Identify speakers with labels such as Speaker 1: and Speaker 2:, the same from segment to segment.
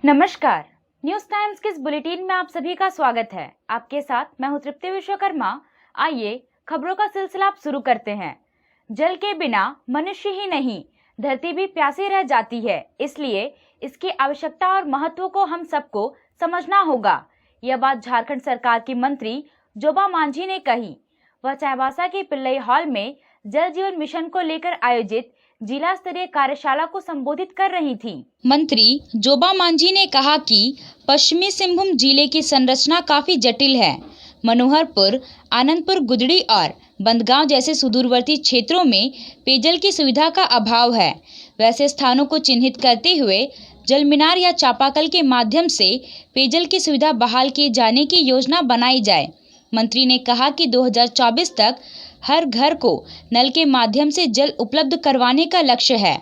Speaker 1: नमस्कार, news times के इस बुलेटिन में आप सभी का स्वागत है। आपके साथ मैं हूं तृप्ति विश्वकर्मा। आइए खबरों का सिलसिला आप शुरू करते हैं। जल के बिना मनुष्य ही नहीं, धरती भी प्यासी रह जाती है, इसलिए इसकी आवश्यकता और महत्व को हम सबको समझना होगा। यह बात झारखंड सरकार की मंत्री जोबा मांझी ने कही। वह चाईबासा के पिल्लई हॉल में जल जीवन मिशन को लेकर आयोजित जिला स्तरीय कार्यशाला को संबोधित कर रही थी। मंत्री जोबा मांझी ने कहा कि पश्चिमी सिंहभूम जिले की संरचना काफी जटिल है। मनोहरपुर, आनंदपुर, गुदड़ी और बंदगांव जैसे सुदूरवर्ती क्षेत्रों में पेयजल की सुविधा का अभाव है। वैसे स्थानों को चिन्हित करते हुए जल मीनार या चापाकल के माध्यम से पेयजल की सुविधा बहाल किए जाने की योजना बनाई जाए। मंत्री ने कहा कि 2024 तक हर घर को नल के माध्यम से जल उपलब्ध करवाने का लक्ष्य है।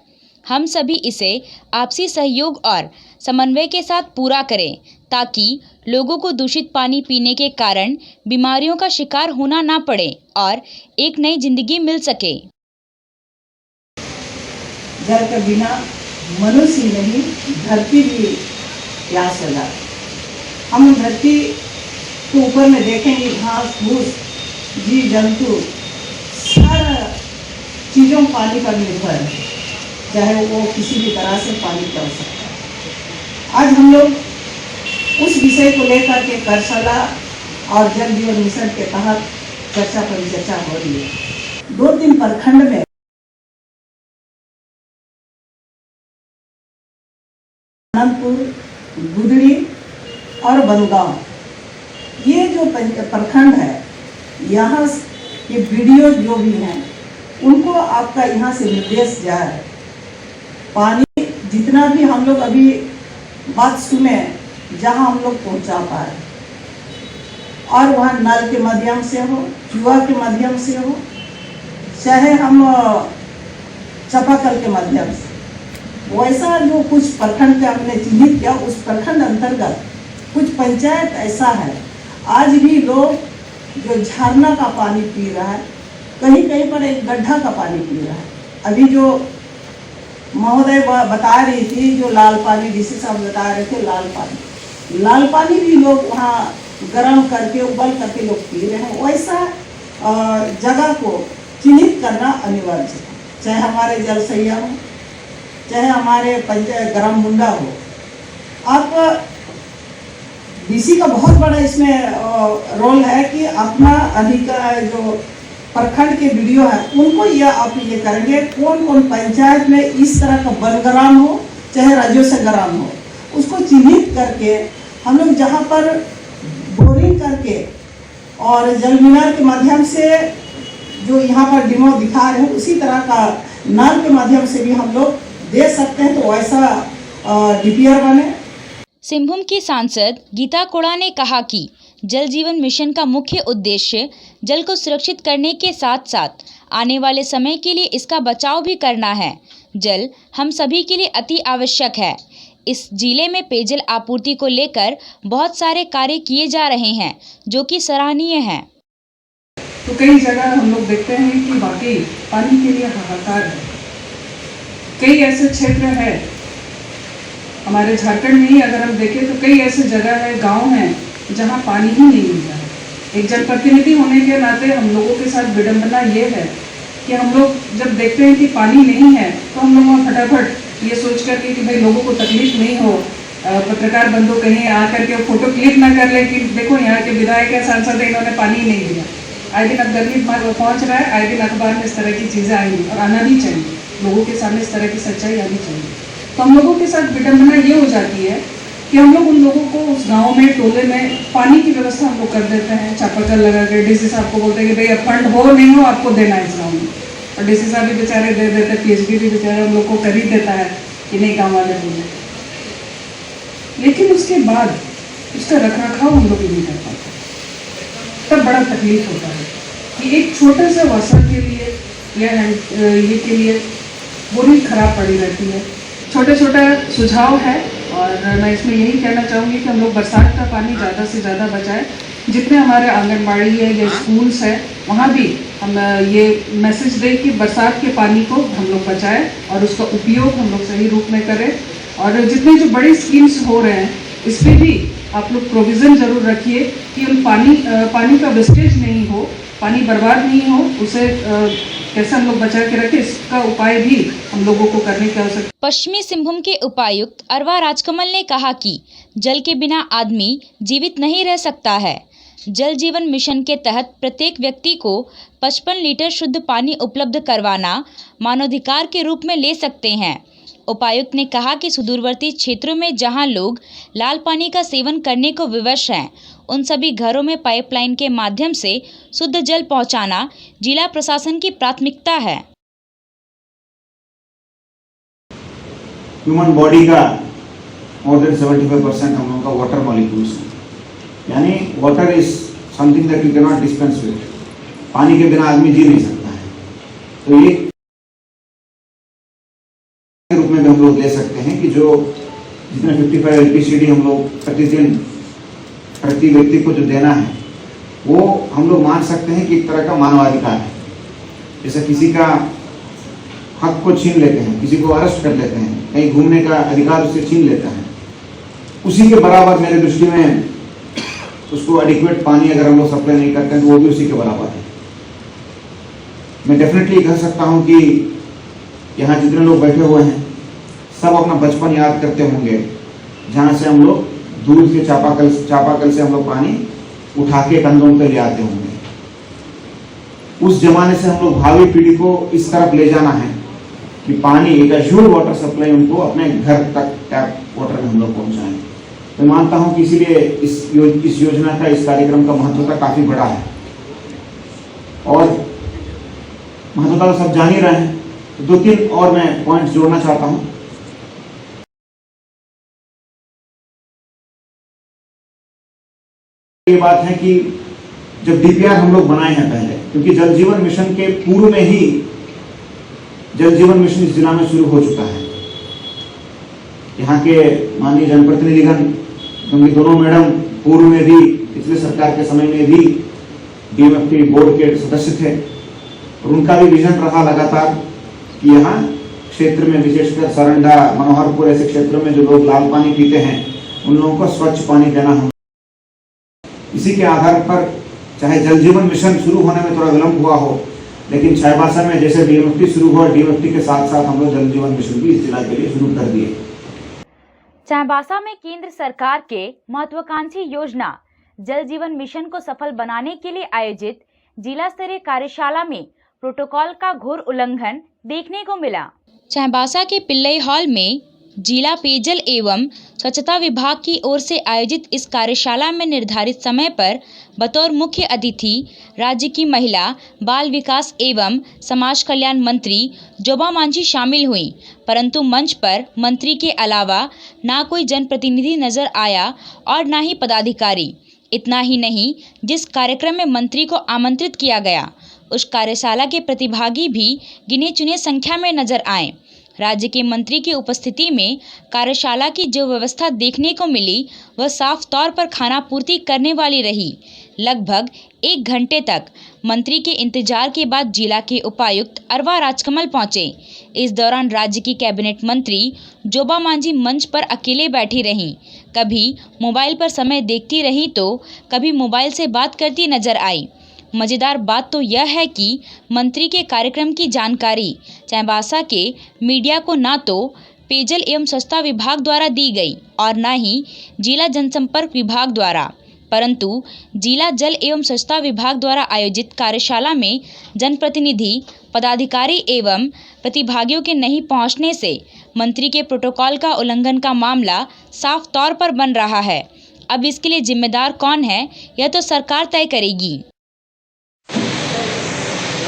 Speaker 1: हम सभी इसे आपसी सहयोग और समन्वय के साथ पूरा करें ताकि लोगों को दूषित पानी पीने के कारण बीमारियों का शिकार होना ना पड़े और एक नई जिंदगी मिल सके।
Speaker 2: जल के बिना मनुष्य नहीं, धरती भी प्यास लगा। हम धरती के ऊपर में देखेंगे घास फूस, जीव जंतु, सारा चीज़ों पानी पर निर्भर है, चाहे वो किसी भी तरह से पानी कर सकता है। आज हम लोग उस विषय को लेकर के कार्यशाला और जल जीवन मिशन के तहत चर्चा परिचर्चा हो रही है। 2-3 प्रखंड में आनंदपुर, गुदड़ी और बनगांव, ये जो प्रखंड है, यहाँ ये वीडियो जो भी हैं उनको आपका यहाँ से निर्देश जाए। पानी जितना भी हम लोग अभी बात सुने, जहाँ हम लोग पहुँचा पाए, और वहाँ नल के माध्यम से हो, चूहा के माध्यम से हो, चाहे हम चापाकल के माध्यम से, वैसा जो कुछ प्रखंड का हमने चिन्हित किया, उस प्रखंड अंतर्गत कुछ पंचायत ऐसा है आज भी लोग जो झरना का पानी पी रहा है, कहीं कहीं पर एक गड्ढा का पानी पी रहा है। अभी जो महोदय बता रही थी, जो लाल पानी डीसी साहब बता रहे थे, लाल पानी भी लोग वहाँ गर्म करके उबल करके लोग पी रहे हैं। वैसा जगह को चिन्हित करना अनिवार्य है, चाहे हमारे जलसैया हो, चाहे हमारे पंचायत ग्राम मुंडा हो। आप डीसी का बहुत बड़ा इसमें रोल है कि अपना अधिकार जो प्रखंड के वीडियो है उनको आप ये करेंगे, कौन कौन पंचायत में इस तरह का बनग्राम हो, चाहे राजस्व ग्राम हो, उसको चिन्हित करके हम लोग जहाँ पर बोरिंग करके और जल मीनार के माध्यम से जो यहाँ पर डेमो दिखा रहे हैं, उसी तरह का नल के माध्यम से भी हम लोग दे सकते हैं, तो वैसा डीपीआर बने।
Speaker 1: सिंहभूम की सांसद गीता कोड़ा ने कहा कि जल जीवन मिशन का मुख्य उद्देश्य जल को सुरक्षित करने के साथ साथ आने वाले समय के लिए इसका बचाव भी करना है। जल हम सभी के लिए अति आवश्यक है। इस जिले में पेयजल आपूर्ति को लेकर बहुत सारे कार्य किए जा रहे हैं जो कि सराहनीय है।
Speaker 3: तो कई जगह हम लोग देखते हैं कि वाकई पानी के लिए हाहाकार है। कई ऐसे क्षेत्र है हमारे झारखंड में ही, अगर हम देखें तो कई ऐसे जगह है, गांव हैं जहां पानी ही नहीं मिल रहा है। एक जनप्रतिनिधि होने के नाते हम लोगों के साथ विडंबना ये है कि हम लोग जब देखते हैं कि पानी नहीं है तो हम लोग फटाफट ये सोच करके कि भाई लोगों को तकलीफ नहीं हो, पत्रकार बंधु कहीं आकर के फोटो क्लिक ना कर ले कि देखो यहाँ के विधायक या सांसद इन्होंने पानी नहीं दिया। आए दिन अब गर्मी पहुँच रहा है, आए दिन अखबार में इस तरह की चीज़ें आएंगी और आना भी चाहिए, लोगों के सामने इस तरह की सच्चाई आनी चाहिए। तो हम लोगों के साथ विडंबना ये हो जाती है कि हम लोग उन लोगों को उस गांव में, टोले में पानी की व्यवस्था हम लोग कर देते हैं, चापाकल लगा के। डीसी साहब को बोलते हैं कि भाई अब फंड हो नहीं हो आपको देना है इस गाँव में, और डीसी साहब भी बेचारे दे देते, पीएचडी भी बेचारे हम लोग को कर ही देता है कि नहीं गाँव वाले बोले, लेकिन उसके बाद उसका रखरखाव हम लोग नहीं कर पाते। तब बड़ा तकलीफ होता है कि एक छोटे से वसा के लिए या ये के लिए बोरिंग खराब पड़ी रहती है। छोटे छोटे सुझाव है और मैं इसमें यही कहना चाहूँगी कि हम लोग बरसात का पानी ज़्यादा से ज़्यादा बचाएं। जितने हमारे आंगनबाड़ी है या स्कूल्स है वहाँ भी हम ये मैसेज दें कि बरसात के पानी को हम लोग बचाएं और उसका उपयोग हम लोग सही रूप में करें। और जितने जो बड़ी स्कीम्स हो रहे हैं इस पे भी आप लोग प्रोविज़न ज़रूर रखिए कि उन पानी का वेस्टेज नहीं हो, पानी बर्बाद नहीं हो, उसे कैसे हम लोग बचा के रखें, इसका उपाय भी हम लोगों को करने की आवश्यकता।
Speaker 1: पश्चिमी सिंहभूम के उपायुक्त अरवा राजकमल ने कहा कि जल के बिना आदमी जीवित नहीं रह सकता है। जल जीवन मिशन के तहत प्रत्येक व्यक्ति को 55 लीटर शुद्ध पानी उपलब्ध करवाना मानवाधिकार के रूप में ले सकते हैं। उपायुक्त ने कहा कि सुदूरवर्ती क्षेत्रों में जहां लोग लाल पानी का सेवन करने को विवश हैं, उन सभी घरों में पाइपलाइन के माध्यम से शुद्ध जल पहुंचाना जिला प्रशासन की प्राथमिकता है।
Speaker 4: ह्यूमन बॉडी का more than 75% हम लोगों का वाटर मॉलिक्यूल्स है, यानी water is something that you can not dispense with. पानी के बिना आदमी जी नहीं सकता है। तो ये रूप में भी हम लोग ले सकते हैं कि जो जितने 55 एलपीसीडी हम लोग प्रतिदिन प्रति व्यक्ति को जो देना है वो हम लोग मान सकते हैं कि एक तरह का मानवाधिकार है। जैसे किसी का हक को छीन लेते हैं, किसी को अरेस्ट कर लेते हैं, कहीं घूमने का अधिकार उससे छीन लेता है, उसी के बराबर मेरे दृष्टि में उसको एडिक्वेट पानी अगर हम लोग सप्लाई नहीं करते हैं तो वो भी उसी के बराबर है। मैं डेफिनेटली कह सकता हूं कि यहाँ जितने लोग बैठे हुए हैं सब अपना बचपन याद करते होंगे, जहाँ से हम लोग दूर से चापाकल से हम लोग पानी उठा के कंधों पे ले आते होंगे। उस जमाने से हम लोग भावी पीढ़ी को इस तरफ ले जाना है कि पानी एक एश्योर्ड वाटर सप्लाई उनको अपने घर तक टैप वाटर में हम लोग पहुँचाएं। मैं मानता हूँ कि इसीलिए इस योजना का, इस कार्यक्रम का महत्वता काफ़ी बड़ा है और महत्वता तो सब जान ही रहे हैं। तो 2-3 और मैं पॉइंट जोड़ना चाहता हूँ। ये बात है कि जब डीपीआर हम लोग बनाए हैं पहले, क्योंकि जल जीवन मिशन के पूर्व में ही जल जीवन मिशन इस जिला में शुरू हो चुका है। यहाँ के माननीय जनप्रतिनिधिगण, क्योंकि दोनों मैडम पूर्व में भी पिछले सरकार के समय में भी डीएमएफटी बोर्ड के सदस्य थे और उनका भी विजन रहा लगातार कि यहाँ क्षेत्र में विशेषकर सरंडा, मनोहरपुर ऐसे क्षेत्रों में जो लोग लाल पानी पीते हैं उन लोगों को स्वच्छ पानी देना हम। इसी के आधार पर चाहे जल जीवन मिशन शुरू होने में थोड़ा विलंब हुआ हो, लेकिन चाईबासा में जैसे डीएमएफटी शुरू हुआ, डीएमएफटी के साथ साथ हम लोग जल जीवन मिशन भी इस जिला के लिए शुरू कर दिए।
Speaker 1: चाईबासा में केंद्र सरकार के महत्वाकांक्षी योजना जल जीवन मिशन को सफल बनाने के लिए आयोजित जिला स्तरीय कार्यशाला में प्रोटोकॉल का घोर उल्लंघन देखने को मिला। चाईबासा के पिल्लई हॉल में जिला पेयजल एवं स्वच्छता विभाग की ओर से आयोजित इस कार्यशाला में निर्धारित समय पर बतौर मुख्य अतिथि राज्य की महिला, बाल विकास एवं समाज कल्याण मंत्री जोबा मांझी शामिल हुई, परंतु मंच पर मंत्री के अलावा ना कोई जनप्रतिनिधि नजर आया और ना ही पदाधिकारी। इतना ही नहीं, जिस कार्यक्रम में मंत्री को आमंत्रित किया गया उस कार्यशाला के प्रतिभागी भी गिने चुने संख्या में नजर आए। राज्य के मंत्री की उपस्थिति में कार्यशाला की जो व्यवस्था देखने को मिली वह साफ तौर पर खाना पूर्ति करने वाली रही। लगभग 1 घंटे तक मंत्री के इंतजार के बाद जिला के उपायुक्त अरवा राजकमल पहुंचे। इस दौरान राज्य की कैबिनेट मंत्री जोबा मांझी मंच पर अकेले बैठी रहीं। कभी मोबाइल पर समय देखती रही तो कभी मोबाइल से बात करती नजर आई। मज़ेदार बात तो यह है कि मंत्री के कार्यक्रम की जानकारी चाईबासा के मीडिया को ना तो पेयजल एवं स्वच्छता विभाग द्वारा दी गई और न ही जिला जनसंपर्क विभाग द्वारा, परंतु जिला जल एवं स्वच्छता विभाग द्वारा आयोजित कार्यशाला में जनप्रतिनिधि, पदाधिकारी एवं प्रतिभागियों के नहीं पहुंचने से मंत्री के प्रोटोकॉल का उल्लंघन का मामला साफ तौर पर बन रहा है। अब इसके लिए जिम्मेदार कौन है यह तो सरकार तय करेगी।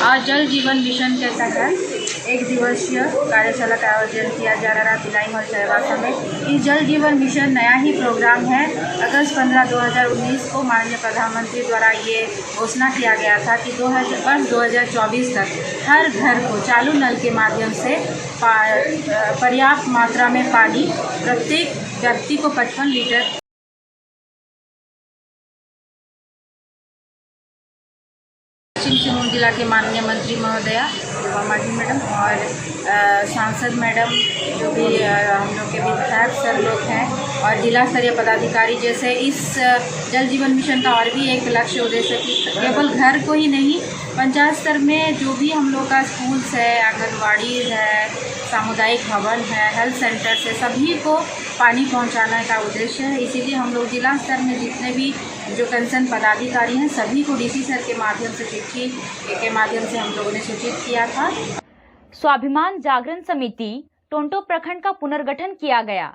Speaker 5: आज जल जीवन मिशन के तहत 1 दिवसीय कार्यशाला का आयोजन किया जा रहा है पिल्लई हॉल चाईबासा में। इस जल जीवन मिशन नया ही प्रोग्राम है। अगस्त 15, 2019 को माननीय प्रधानमंत्री द्वारा ये घोषणा किया गया था कि 2024 तक हर घर को चालू नल के माध्यम से पर्याप्त मात्रा में पानी प्रत्येक व्यक्ति को 55 लीटर पश्चिम सिंहभूम जिला के माननीय मंत्री महोदया उमा जी मैडम और सांसद मैडम जो भी हम लोग के विधायक सर लोग हैं और जिला स्तरीय पदाधिकारी, जैसे इस जल जीवन मिशन का और भी एक लक्ष्य उद्देश्य कि केवल घर को ही नहीं, पंचायत स्तर में जो भी हम लोग का स्कूल्स है, आंगनबाड़ी है, सामुदायिक भवन है, हेल्थ सेंटर से सभी को पानी पहुंचाने का उद्देश्य है। इसीलिए हम लोग जिला स्तर में जितने भी जो कंसर्न पदाधिकारी हैं सभी को डीसी सर के माध्यम से चिट्ठी के माध्यम से हम लोगों ने सूचित किया था।
Speaker 1: स्वाभिमान जागरण समिति टोंटो प्रखंड का पुनर्गठन किया गया।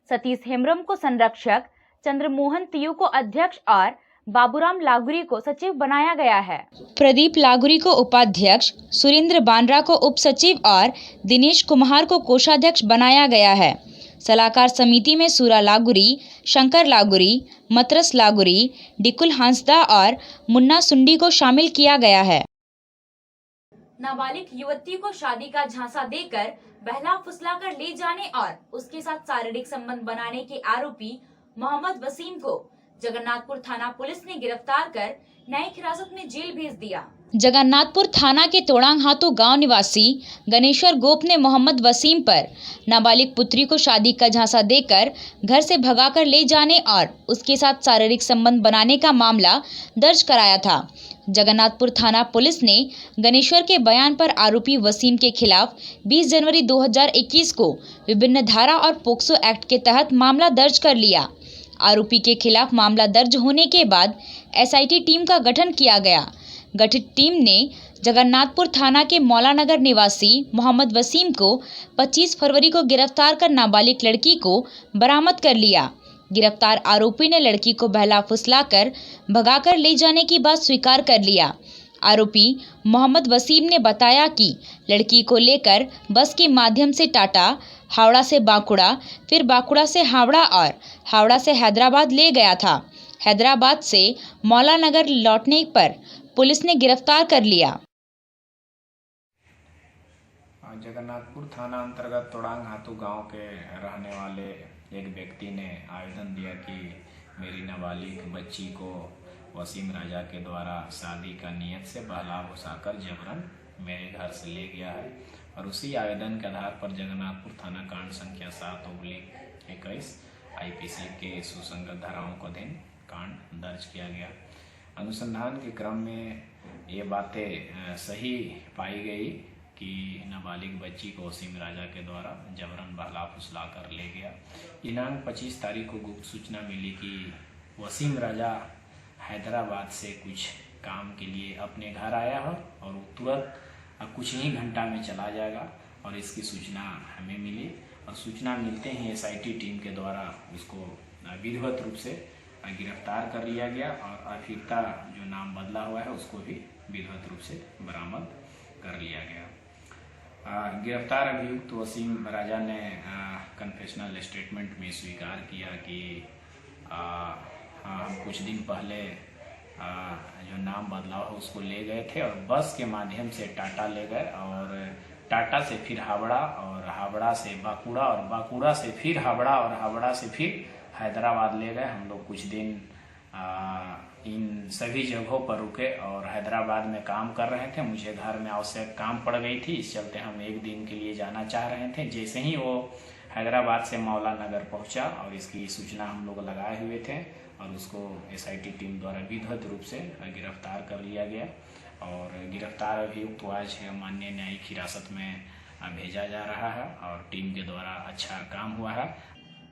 Speaker 1: सतीश हेम्ब्रम को संरक्षक, चंद्रमोहन तियू को अध्यक्ष और बाबूराम लागुरी को सचिव बनाया गया है। प्रदीप लागुरी को उपाध्यक्ष, सुरेंद्र बांद्रा को उप सचिव और दिनेश कुमार को कोषाध्यक्ष बनाया गया है। सलाहकार समिति में सूरा लागुरी, शंकर लागुरी, मतरस लागुरी, डिकुल हांसदा और मुन्ना सुंडी को शामिल किया गया है। नाबालिग युवती को शादी का झांसा देकर बहला फुसलाकर ले जाने और उसके साथ शारीरिक संबंध बनाने के आरोपी मोहम्मद वसीम को जगन्नाथपुर थाना पुलिस ने गिरफ्तार कर न्यायिक हिरासत में जेल भेज दिया। जगन्नाथपुर थाना के तोड़ांग हाथू गांव निवासी गणेश्वर गोप ने मोहम्मद वसीम पर नाबालिग पुत्री को शादी का झांसा देकर घर से भगाकर ले जाने और उसके साथ शारीरिक संबंध बनाने का मामला दर्ज कराया था। जगन्नाथपुर थाना पुलिस ने गणेश्वर के बयान पर आरोपी वसीम के खिलाफ 20 जनवरी 2021 को विभिन्न धारा और पोक्सो एक्ट के तहत मामला दर्ज कर लिया। आरोपी के खिलाफ मामला दर्ज होने के बाद एसआईटी टीम का गठन किया गया। गठित टीम ने जगन्नाथपुर थाना के मौलानगर निवासी मोहम्मद वसीम को 25 फरवरी को गिरफ्तार कर नाबालिग लड़की को बरामद कर लिया। गिरफ्तार आरोपी ने लड़की को बहला फुसलाकर भगाकर ले जाने की बात स्वीकार कर लिया। आरोपी मोहम्मद वसीम ने बताया कि लड़की को लेकर बस के माध्यम से टाटा, हावड़ा से बांकुड़ा, फिर बांकुड़ा से हावड़ा और हावड़ा से हैदराबाद ले गया था। हैदराबाद से मौलानगर लौटने पर पुलिस ने गिरफ्तार कर लिया।
Speaker 6: जगन्नाथपुर थाना अंतर्गत तोड़ांग हाथू गांव के रहने वाले एक व्यक्ति ने आवेदन दिया कि मेरी नाबालिग बच्ची को वसीम राजा के द्वारा शादी का नियत से बहला भुसाकर जबरन मेरे घर से ले गया है और उसी आवेदन के आधार पर जगन्नाथपुर थाना कांड संख्या 7/21 आईपीसी के सुसंगत धाराओं को अधीन कांड दर्ज किया गया। अनुसंधान के क्रम में ये बातें सही पाई गई कि नाबालिग बच्ची को वसीम राजा के द्वारा जबरन बहला फुसला कर ले गया। दिनांक 25 तारीख को गुप्त सूचना मिली कि वसीम राजा हैदराबाद से कुछ काम के लिए अपने घर आया है और वो तुरंत कुछ ही घंटा में चला जाएगा और इसकी सूचना हमें मिली और सूचना मिलते ही एसआईटी टीम के द्वारा उसको विधिवत रूप से गिरफ्तार कर लिया गया और अभियुक्ता जो नाम बदला हुआ है उसको भी विधिवत रूप से बरामद कर लिया गया। गिरफ्तार अभियुक्त वसीम राजा ने कन्फेशनल स्टेटमेंट में स्वीकार किया कि हम कुछ दिन पहले जो नाम बदलाव है उसको ले गए थे और बस के माध्यम से टाटा ले गए और टाटा से फिर हावड़ा और हावड़ा से बांकुड़ा और बांकुड़ा से फिर हावड़ा और हावड़ा से फिर हैदराबाद ले गए। हम लोग कुछ दिन इन सभी जगहों पर रुके और हैदराबाद में काम कर रहे थे। मुझे घर में आवश्यक काम पड़ गई थी, इस चलते हम एक दिन के लिए जाना चाह रहे थे। जैसे ही वो हैदराबाद से मौलानगर पहुंचा और इसकी सूचना हम लोग लगाए हुए थे और उसको एसआईटी टीम द्वारा विधिवत रूप से गिरफ्तार कर लिया गया और गिरफ्तार अभियुक्त को आज माननीय न्यायिक हिरासत में भेजा जा रहा है और टीम के द्वारा अच्छा काम हुआ है।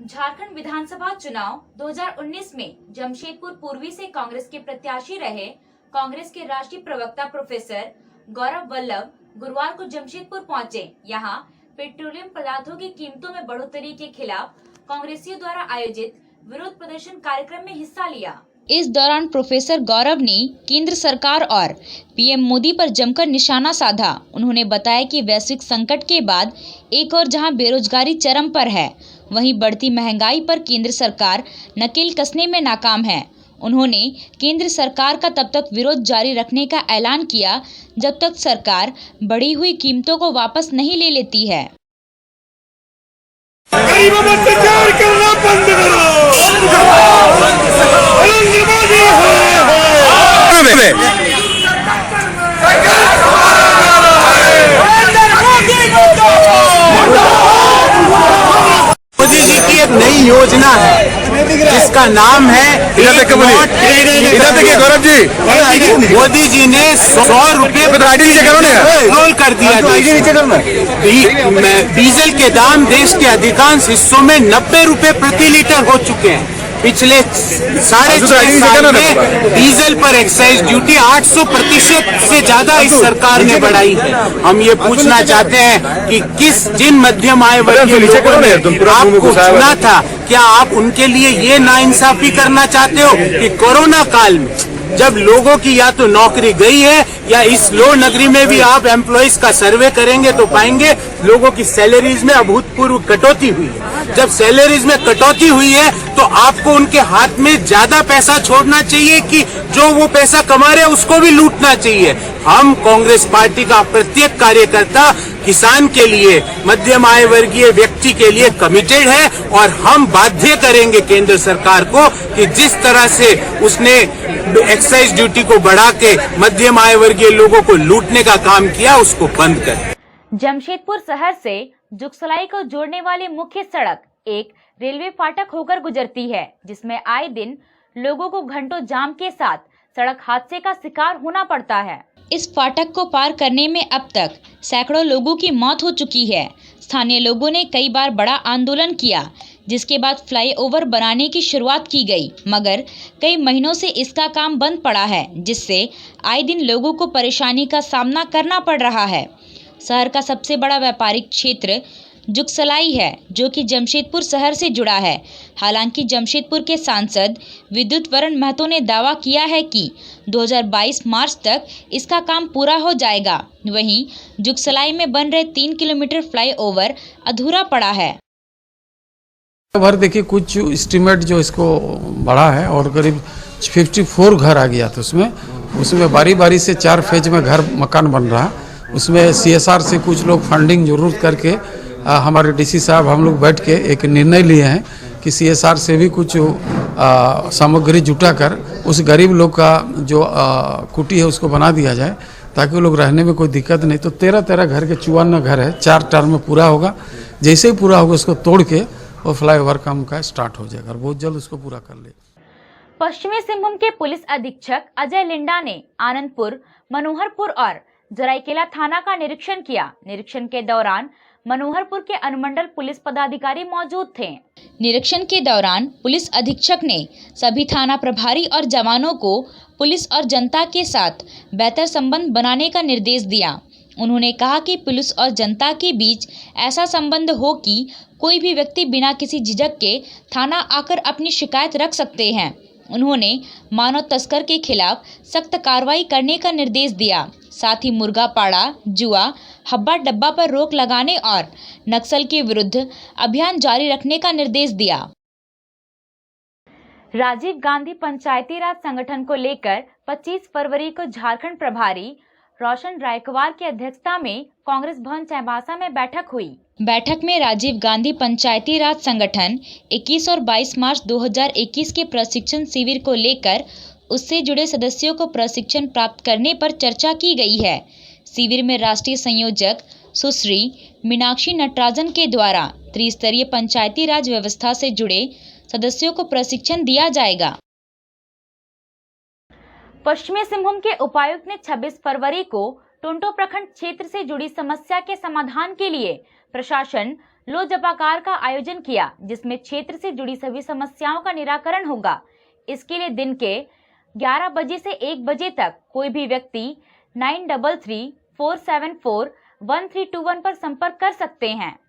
Speaker 1: झारखंड विधानसभा चुनाव 2019 में जमशेदपुर पूर्वी से कांग्रेस के प्रत्याशी रहे कांग्रेस के राष्ट्रीय प्रवक्ता प्रोफेसर गौरव वल्लभ गुरुवार को जमशेदपुर पहुंचे। यहां पेट्रोलियम पदार्थों की कीमतों में बढ़ोतरी के खिलाफ कांग्रेसियों द्वारा आयोजित विरोध प्रदर्शन कार्यक्रम में हिस्सा लिया। इस दौरान प्रोफेसर गौरव ने केंद्र सरकार और पीएम मोदी पर जमकर निशाना साधा। उन्होंने बताया कि वैश्विक संकट के बाद एक और जहां बेरोजगारी चरम पर है, वहीं बढ़ती महंगाई पर केंद्र सरकार नकेल कसने में नाकाम है। उन्होंने केंद्र सरकार का तब तक विरोध जारी रखने का ऐलान किया जब तक सरकार बढ़ी हुई कीमतों को वापस नहीं ले लेती है।
Speaker 7: गरीबों पर अत्याचार करना बंद करो।
Speaker 8: नई योजना है जिसका नाम है
Speaker 7: गौरव जी,
Speaker 8: मोदी जी ने 100 रुपये पेट्रोल कर दिया। डीजल के दाम देश के अधिकांश हिस्सों में 90 रुपये प्रति लीटर हो चुके हैं। पिछले 6.5 साल में डीजल पर एक्साइज ड्यूटी 800% से ज्यादा इस सरकार ने बढ़ाई है। हम ये पूछना चाहते हैं कि जिन मध्यम आय वर्गीय लोगों ने आपको चुना था, क्या आप उनके लिए ये नाइंसाफी करना चाहते हो कि कोरोना काल में जब लोगों की या तो नौकरी गई है या इस लो नगरी में भी आप एम्प्लॉइज का सर्वे करेंगे तो पाएंगे लोगों की सैलरीज में अभूतपूर्व कटौती हुई है। जब सैलरीज में कटौती हुई है तो आपको उनके हाथ में ज्यादा पैसा छोड़ना चाहिए कि जो वो पैसा कमा रहे उसको भी लूटना चाहिए। हम कांग्रेस पार्टी का प्रत्येक कार्यकर्ता किसान के लिए, मध्यम आय वर्गीय व्यक्ति के लिए कमिटेड है और हम बाध्य करेंगे केंद्र सरकार को कि जिस तरह से उसने एक्साइज ड्यूटी को बढ़ा के मध्यम आय वर्गीय लोगों को लूटने का काम किया उसको बंद करे।
Speaker 1: जमशेदपुर शहर से जुगसलाई को जोड़ने वाली मुख्य सड़क एक रेलवे फाटक होकर गुजरती है, जिसमें आए दिन लोगों को घंटों जाम के साथ सड़क हादसे का शिकार होना पड़ता है। इस फाटक को पार करने में अब तक सैकड़ों लोगों की मौत हो चुकी है। स्थानीय लोगों ने कई बार बड़ा आंदोलन किया, जिसके बाद फ्लाईओवर बनाने की शुरुआत की गई, मगर कई महीनों से इसका काम बंद पड़ा है, जिससे आए दिन लोगों को परेशानी का सामना करना पड़ रहा है। शहर का सबसे बड़ा व्यापारिक क्षेत्र जुगसलाई है, जो कि जमशेदपुर शहर से जुड़ा है। हालांकि जमशेदपुर के सांसद विद्युत वरण महतो ने दावा किया है कि 2022 मार्च तक इसका काम पूरा हो जाएगा। वहीं जुगसलाई में बन रहे 3 किलोमीटर फ्लाईओवर अधूरा पड़ा है।
Speaker 9: भर देखिए कुछ एस्टीमेट जो इसको बढ़ा है और करीब 54 घर आ गया था उसमें बारी बारी से 4 फेज में घर मकान बन रहा। उसमें CSR से कुछ लोग फंडिंग जरूर करके हमारे DC साहब हम लोग बैठ के एक निर्णय लिए हैं कि CSR से भी कुछ सामग्री जुटाकर उस गरीब लोग का जो कुटी है उसको बना दिया जाए ताकि वो लोग रहने में कोई दिक्कत नहीं। तो 13 घर के 54 घर है, 4 टर्म में पूरा होगा। जैसे ही पूरा होगा उसको तोड़ के वो फ्लाईओवर काम का स्टार्ट हो जाएगा और बहुत जल्द उसको पूरा कर ले।
Speaker 1: पश्चिमी सिंहभूम के पुलिस अधीक्षक अजय लिंडा ने आनंदपुर, मनोहरपुर और जराईकेला थाना का निरीक्षण किया। निरीक्षण के दौरान मनोहरपुर के अनुमंडल पुलिस पदाधिकारी मौजूद थे। निरीक्षण के दौरान पुलिस अधीक्षक ने सभी थाना प्रभारी और जवानों को पुलिस और जनता के साथ बेहतर संबंध बनाने का निर्देश दिया। उन्होंने कहा कि पुलिस और जनता के बीच ऐसा संबंध हो कि कोई भी व्यक्ति बिना किसी झिझक के थाना आकर अपनी शिकायत रख सकते हैं। उन्होंने मानव तस्कर के खिलाफ सख्त कार्रवाई करने का निर्देश दिया। साथ ही मुर्गा पाड़ा, जुआ, हब्बा डब्बा पर रोक लगाने और नक्सल के विरुद्ध अभियान जारी रखने का निर्देश दिया। राजीव गांधी पंचायती राज संगठन को लेकर 25 फरवरी को झारखंड प्रभारी रोशन रायकवार की अध्यक्षता में कांग्रेस भवन चाईबासा में बैठक हुई। बैठक में राजीव गांधी पंचायती राज संगठन 21 और 22 मार्च 2021 के प्रशिक्षण शिविर को लेकर उससे जुड़े सदस्यों को प्रशिक्षण प्राप्त करने पर चर्चा की गई है। शिविर में राष्ट्रीय संयोजक सुश्री मीनाक्षी नटराजन के द्वारा त्रिस्तरीय पंचायती राज व्यवस्था से जुड़े सदस्यों को प्रशिक्षण दिया जाएगा। पश्चिमी सिंहभूम के उपायुक्त ने 26 फरवरी को टोंटो प्रखंड क्षेत्र से जुड़ी समस्या के समाधान के लिए प्रशासन लो जपाकार का आयोजन किया, जिसमें क्षेत्र से जुड़ी सभी समस्याओं का निराकरण होगा। इसके लिए दिन के 11 बजे से 1 बजे तक कोई भी व्यक्ति 9334741321 पर संपर्क कर सकते हैं।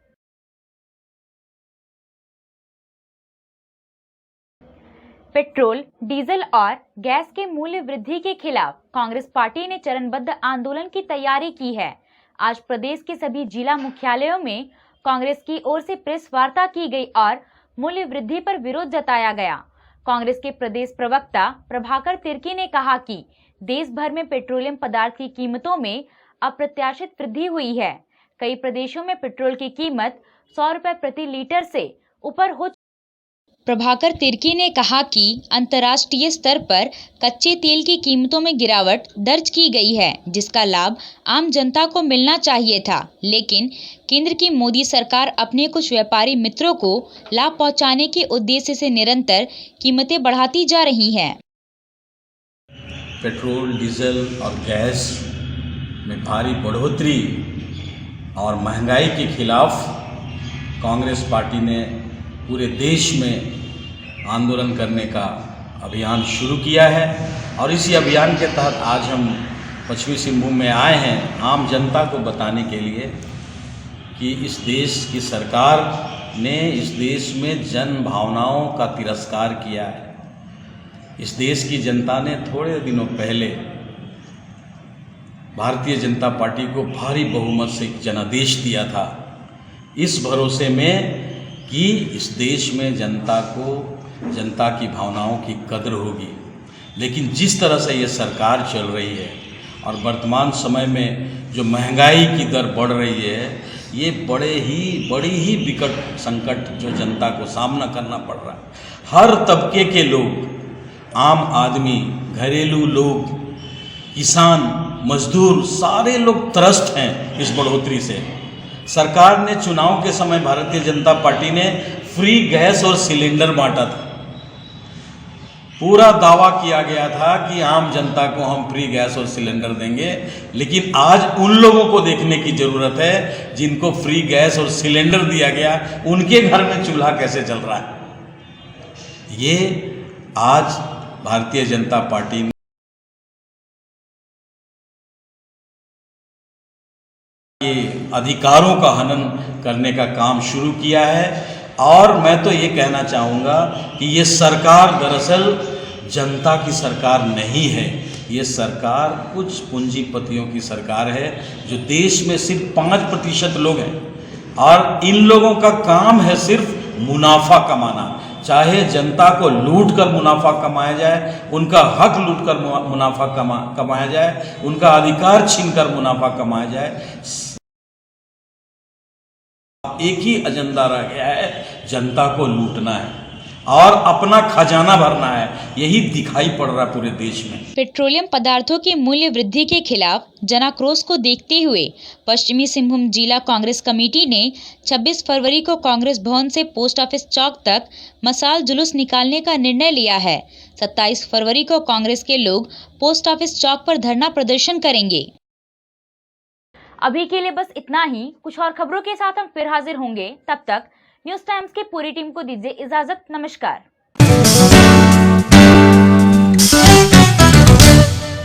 Speaker 1: पेट्रोल, डीजल और गैस के मूल्य वृद्धि के खिलाफ कांग्रेस पार्टी ने चरणबद्ध आंदोलन की तैयारी की है। आज प्रदेश के सभी जिला मुख्यालयों में कांग्रेस की ओर से प्रेस वार्ता की गई और मूल्य वृद्धि पर विरोध जताया गया। कांग्रेस के प्रदेश प्रवक्ता प्रभाकर तिर्की ने कहा कि देश भर में पेट्रोलियम पदार्थ की कीमतों में अप्रत्याशित वृद्धि हुई है। कई प्रदेशों में पेट्रोल की कीमत 100 रुपए प्रति लीटर से ऊपर हो। प्रभाकर तिर्की ने कहा कि अंतर्राष्ट्रीय स्तर पर कच्चे तेल की कीमतों में गिरावट दर्ज की गई है, जिसका लाभ आम जनता को मिलना चाहिए था, लेकिन केंद्र की मोदी सरकार अपने कुछ व्यापारी मित्रों को लाभ पहुंचाने के उद्देश्य से निरंतर कीमतें बढ़ाती जा रही हैं।
Speaker 10: पेट्रोल, डीजल और गैस में भारी बढ़ोतरी और महंगाई के खिलाफ कांग्रेस पार्टी ने पूरे देश में आंदोलन करने का अभियान शुरू किया है और इसी अभियान के तहत आज हम पश्चिमी सिंहभूम में आए हैं आम जनता को बताने के लिए कि इस देश की सरकार ने इस देश में जन भावनाओं का तिरस्कार किया है। इस देश की जनता ने थोड़े दिनों पहले भारतीय जनता पार्टी को भारी बहुमत से जनादेश दिया था, इस भरोसे में कि इस देश में जनता की भावनाओं की कदर होगी। लेकिन जिस तरह से ये सरकार चल रही है और वर्तमान समय में जो महंगाई की दर बढ़ रही है, ये बड़ी ही विकट संकट जो जनता को सामना करना पड़ रहा है। हर तबके के लोग, आम आदमी, घरेलू लोग, किसान, मजदूर, सारे लोग त्रस्त हैं इस बढ़ोतरी से। सरकार ने चुनाव के समय भारतीय जनता पार्टी ने फ्री गैस और सिलेंडर बांटा था। पूरा दावा किया गया था कि आम जनता को हम फ्री गैस और सिलेंडर देंगे, लेकिन आज उन लोगों को देखने की जरूरत है जिनको फ्री गैस और सिलेंडर दिया गया, उनके घर में चूल्हा कैसे चल रहा है। ये आज भारतीय जनता पार्टी ने अधिकारों का हनन करने का काम शुरू किया है। और मैं तो ये कहना चाहूँगा कि ये सरकार दरअसल जनता की सरकार नहीं है, ये सरकार कुछ पूंजीपतियों की सरकार है जो देश में सिर्फ 5% लोग हैं और इन लोगों का काम है सिर्फ मुनाफा कमाना। चाहे जनता को लूट कर मुनाफा कमाया जाए, उनका हक लूट कर मुनाफा कमाया जाए, उनका अधिकार छीन कर मुनाफा कमाया जाए। एक ही एजेंडा रह गया है, जनता को लूटना है और अपना खजाना भरना है। यही दिखाई पड़ रहा है पूरे देश में।
Speaker 1: पेट्रोलियम पदार्थों की मूल्य वृद्धि के खिलाफ जनाक्रोश को देखते हुए पश्चिमी सिंहभूम जिला कांग्रेस कमेटी ने 26 फरवरी को कांग्रेस भवन से पोस्ट ऑफिस चौक तक मशाल जुलूस निकालने का निर्णय लिया है। 27 फरवरी को कांग्रेस के लोग पोस्ट ऑफिस चौक पर धरना प्रदर्शन करेंगे। अभी के लिए बस इतना ही। कुछ और खबरों के साथ हम फिर हाजिर होंगे। तब तक न्यूज़ टाइम्स की पूरी टीम को दीजिए इजाजत। नमस्कार।